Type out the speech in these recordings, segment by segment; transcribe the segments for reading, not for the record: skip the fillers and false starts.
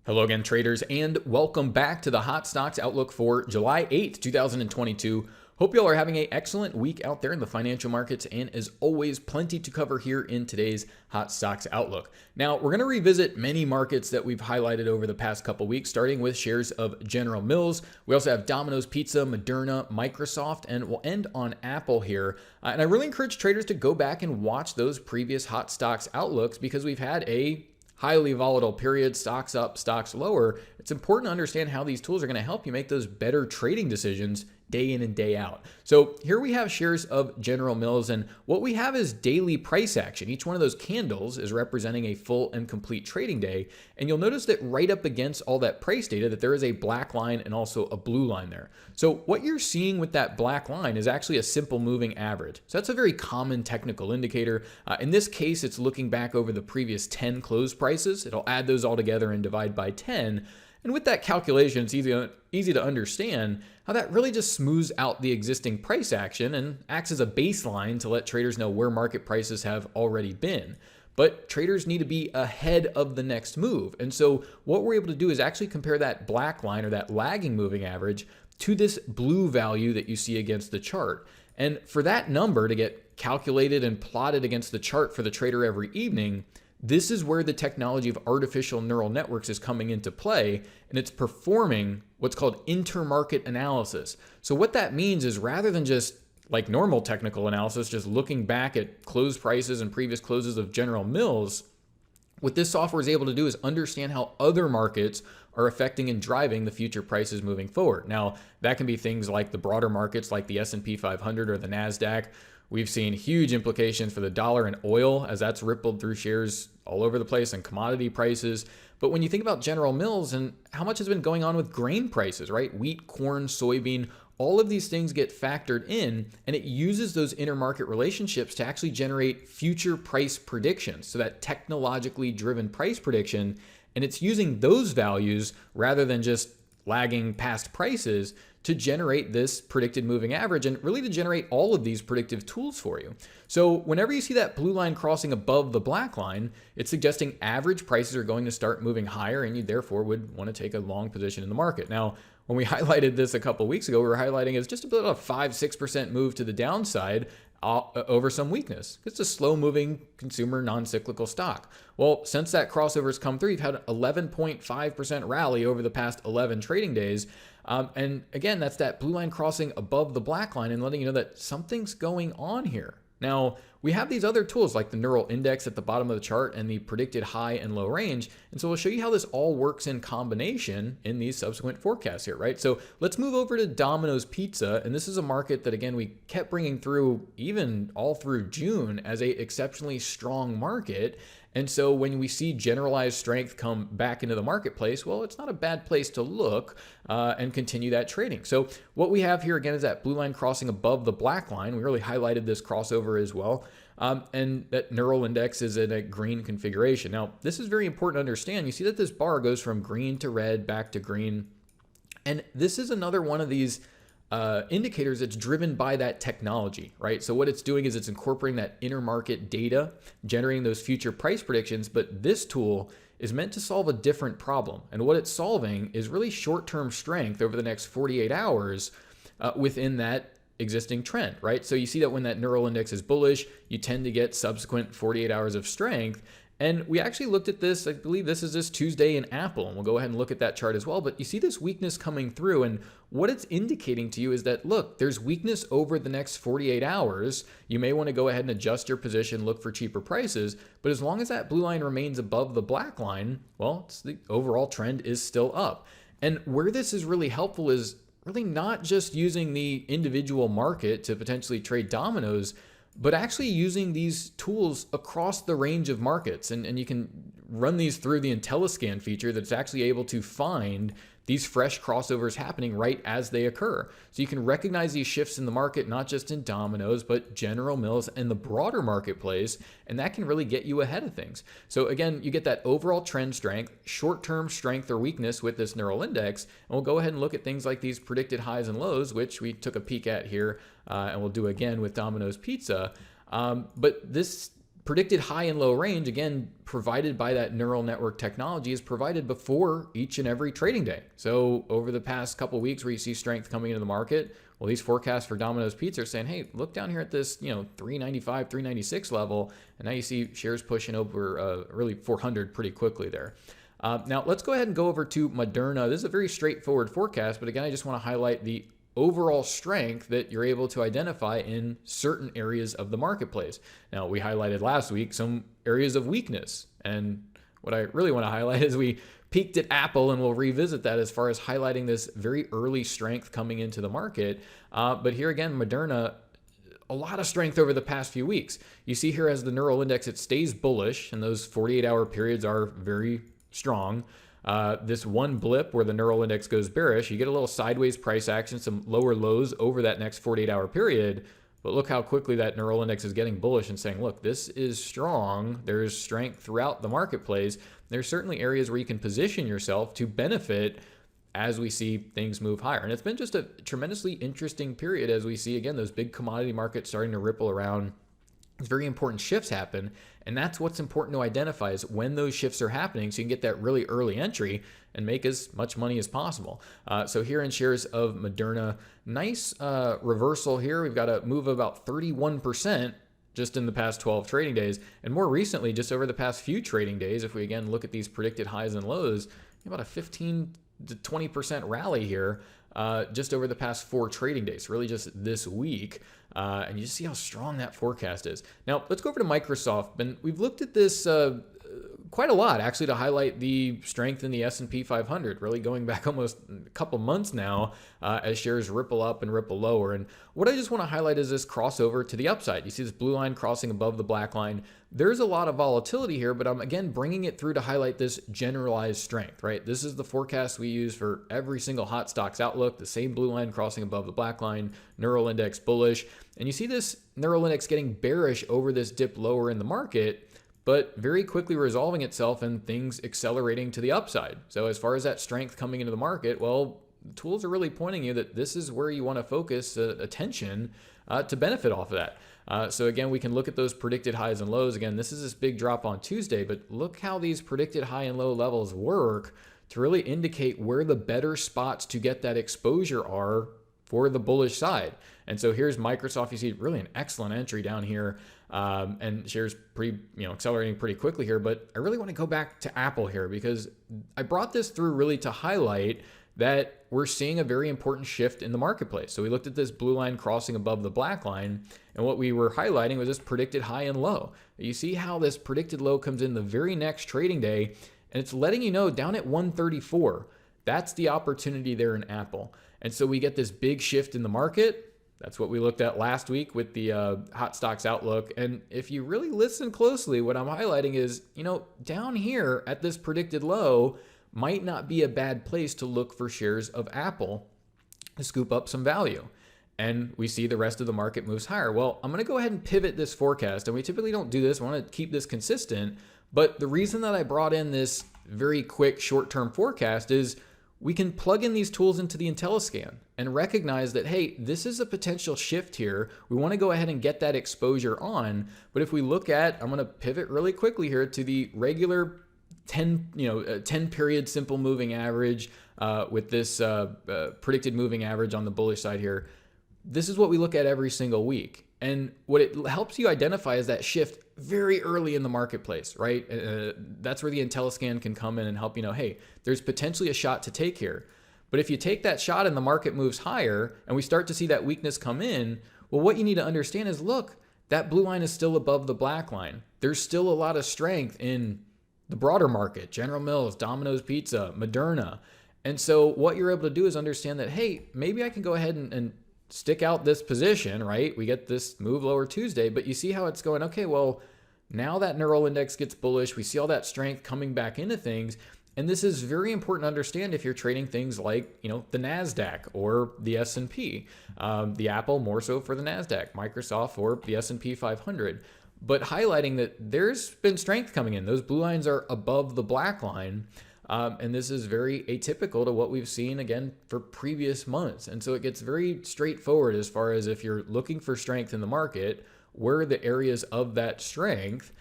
Hello again, traders, and welcome back to the Hot Stocks Outlook for July 8th, 2022. Hope you all are having an excellent week out there in the financial markets, and as always, plenty to cover here in today's Hot Stocks Outlook. Now, we're going to revisit many markets that we've highlighted over the past couple weeks, starting with shares of General Mills. We also have Dominos Pizza, Moderna, Microsoft, and we'll end on Apple here. And I really encourage traders to go back and watch those previous Hot Stocks Outlooks because we've had a highly volatile period, stocks up, stocks lower. It's important to understand how these tools are going to help you make those better trading decisions day in and day out. So here we have shares of General Mills, and what we have is daily price action. Each one of those candles is representing a full and complete trading day. And you'll notice that right up against all that price data that there is a black line and also a blue line there. So what you're seeing with that black line is actually a simple moving average. So that's a very common technical indicator. In this case, it's looking back over the previous 10 close prices. It'll add those all together and divide by 10. And with that calculation, it's easy to understand how that really just smooths out the existing price action and acts as a baseline to let traders know where market prices have already been. But traders need to be ahead of the next move. And so what we're able to do is actually compare that black line or that lagging moving average to this blue value that you see against the chart. And for that number to get calculated and plotted against the chart for the trader every evening, this is where the technology of artificial neural networks is coming into play, and it's performing what's called intermarket analysis. So what that means is rather than just like normal technical analysis, just looking back at close prices and previous closes of General Mills, what this software is able to do is understand how other markets are affecting and driving the future prices moving forward. Now, that can be things like the broader markets like the S&P 500 or the NASDAQ. We've seen huge implications for the dollar and oil as that's rippled through shares all over the place and commodity prices. But when you think about General Mills and how much has been going on with grain prices, right? Wheat, corn, soybean, all of these things get factored in, and it uses those intermarket relationships to actually generate future price predictions. So that technologically driven price prediction, and it's using those values rather than just lagging past prices to generate this predicted moving average and really to generate all of these predictive tools for you. So whenever you see that blue line crossing above the black line, it's suggesting average prices are going to start moving higher, and you therefore would want to take a long position in the market. Now, when we highlighted this a couple of weeks ago, we were highlighting it as just about a 5-6% move to the downside over some weakness. It's a slow-moving consumer non-cyclical stock. Well, since that crossover has come through, you've had an 11.5% rally over the past 11 trading days. And again, that's that blue line crossing above the black line and letting you know that something's going on here. Now, we have these other tools like the neural index at the bottom of the chart and the predicted high and low range. And so we'll show you how this all works in combination in these subsequent forecasts here, right? So let's move over to Domino's Pizza. And this is a market that, again, we kept bringing through even all through June as a exceptionally strong market. And so when we see generalized strength come back into the marketplace, well, it's not a bad place to look and continue that trading. So what we have here again is that blue line crossing above the black line. We really highlighted this crossover as well. And that neural index is in a green configuration. Now, this is very important to understand. You see that this bar goes from green to red, back to green. And this is another one of these indicators that's driven by that technology, right? So what it's doing is it's incorporating that intermarket data, generating those future price predictions. But this tool is meant to solve a different problem. And what it's solving is really short-term strength over the next 48 hours within that existing trend, right? So you see that when that neural index is bullish, you tend to get subsequent 48 hours of strength. And we actually looked at this, I believe this is this Tuesday in Apple, and we'll go ahead and look at that chart as well. But you see this weakness coming through, and what it's indicating to you is that, look, there's weakness over the next 48 hours. You may want to go ahead and adjust your position, look for cheaper prices. But as long as that blue line remains above the black line, well, the overall trend is still up. And where this is really helpful is really not just using the individual market to potentially trade dominoes, but actually using these tools across the range of markets. And you can run these through the IntelliScan feature that's actually able to find these fresh crossovers happening right as they occur. So you can recognize these shifts in the market, not just in Domino's, but General Mills and the broader marketplace, and that can really get you ahead of things. So again, you get that overall trend strength, short-term strength or weakness with this neural index, and we'll go ahead and look at things like these predicted highs and lows, which we took a peek at here, and we'll do again with Domino's Pizza. But this predicted high and low range, again, provided by that neural network technology, is provided before each and every trading day. So over the past couple of weeks where you see strength coming into the market, well, these forecasts for Domino's Pizza are saying, hey, look down here at this, 395, 396 level. And now you see shares pushing over really 400 pretty quickly there. Now, let's go ahead and go over to Moderna. This is a very straightforward forecast, but again, I just want to highlight the overall strength that you're able to identify in certain areas of the marketplace. Now, we highlighted last week some areas of weakness. And what I really want to highlight is we peaked at Apple, and we'll revisit that as far as highlighting this very early strength coming into the market. But here again, Moderna, a lot of strength over the past few weeks. You see here as the neural index, it stays bullish, and those 48-hour periods are very strong. This one blip where the neural index goes bearish, you get a little sideways price action, some lower lows over that next 48-hour period. But look how quickly that neural index is getting bullish and saying, look, this is strong. There's strength throughout the marketplace. There's certainly areas where you can position yourself to benefit as we see things move higher. And it's been just a tremendously interesting period as we see, again, those big commodity markets starting to ripple around. It's very important shifts happen. And that's what's important to identify, is when those shifts are happening so you can get that really early entry and make as much money as possible. So here in shares of Moderna, nice reversal here. We've got a move of about 31% just in the past 12 trading days. And more recently, just over the past few trading days, if we again look at these predicted highs and lows, about a 15 to 20% rally here just over the past 4 trading days, really just this week. And you just see how strong that forecast is. Now, let's go over to Microsoft. And we've looked at this quite a lot, actually, to highlight the strength in the S&P 500, really going back almost a couple months now as shares ripple up and ripple lower. And what I just want to highlight is this crossover to the upside. You see this blue line crossing above the black line. There's a lot of volatility here, but I'm, again, bringing it through to highlight this generalized strength, right? This is the forecast we use for every single hot stocks outlook, the same blue line crossing above the black line, neural index bullish. And you see this neural index getting bearish over this dip lower in the market, but very quickly resolving itself and things accelerating to the upside. So as far as that strength coming into the market, well, the tools are really pointing you that this is where you want to focus attention to benefit off of that. So again, we can look at those predicted highs and lows. Again, this is this big drop on Tuesday, but look how these predicted high and low levels work to really indicate where the better spots to get that exposure are for the bullish side. And so here's Microsoft. You see really an excellent entry down here, and shares pretty, accelerating pretty quickly here. But I really want to go back to Apple here, because I brought this through really to highlight that we're seeing a very important shift in the marketplace. So we looked at this blue line crossing above the black line, and what we were highlighting was this predicted high and low. You see how this predicted low comes in the very next trading day, and it's letting you know down at 134. That's the opportunity there in Apple. And so we get this big shift in the market. That's what we looked at last week with the hot stocks outlook. And if you really listen closely, what I'm highlighting is, down here at this predicted low might not be a bad place to look for shares of Apple to scoop up some value. And we see the rest of the market moves higher. Well, I'm going to go ahead and pivot this forecast. And we typically don't do this. I want to keep this consistent. But the reason that I brought in this very quick short-term forecast is we can plug in these tools into the IntelliScan and recognize that, hey, this is a potential shift here. We want to go ahead and get that exposure on. But if we look at, I'm going to pivot really quickly here to the regular 10 period simple moving average with this predicted moving average on the bullish side here. This is what we look at every single week. And what it helps you identify is that shift very early in the marketplace, right? That's where the IntelliScan can come in and help you know, hey, there's potentially a shot to take here. But if you take that shot and the market moves higher and we start to see that weakness come in, well, what you need to understand is, look, that blue line is still above the black line. There's still a lot of strength in the broader market, General Mills, Domino's Pizza, Moderna. And so what you're able to do is understand that, hey, maybe I can go ahead and stick out this position, right? We get this move lower Tuesday, but you see how it's going, okay, well, now that neural index gets bullish. We see all that strength coming back into things. And this is very important to understand if you're trading things like, the NASDAQ or the S&P, the Apple more so for the NASDAQ, Microsoft for the S&P 500. But highlighting that there's been strength coming in. Those blue lines are above the black line. And this is very atypical to what we've seen, again, for previous months. And so it gets very straightforward as far as if you're looking for strength in the market, where are the areas of that strength?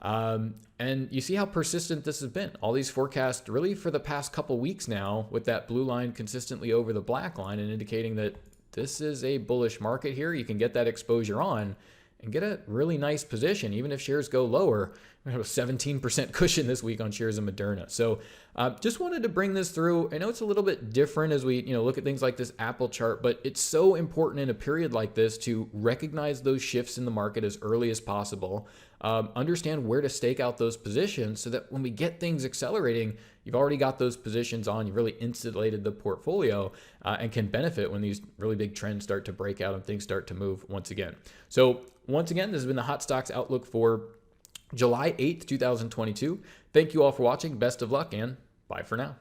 And you see how persistent this has been. All these forecasts really for the past couple weeks now, with that blue line consistently over the black line and indicating that this is a bullish market here. You can get that exposure on and get a really nice position. Even if shares go lower, we have a 17% cushion this week on shares of Moderna. So just wanted to bring this through. I know it's a little bit different as we look at things like this Apple chart, but it's so important in a period like this to recognize those shifts in the market as early as possible. Understand where to stake out those positions so that when we get things accelerating, you've already got those positions on, you've really insulated the portfolio and can benefit when these really big trends start to break out and things start to move once again. So once again, this has been the Hot Stocks Outlook for July 8th, 2022. Thank you all for watching. Best of luck and bye for now.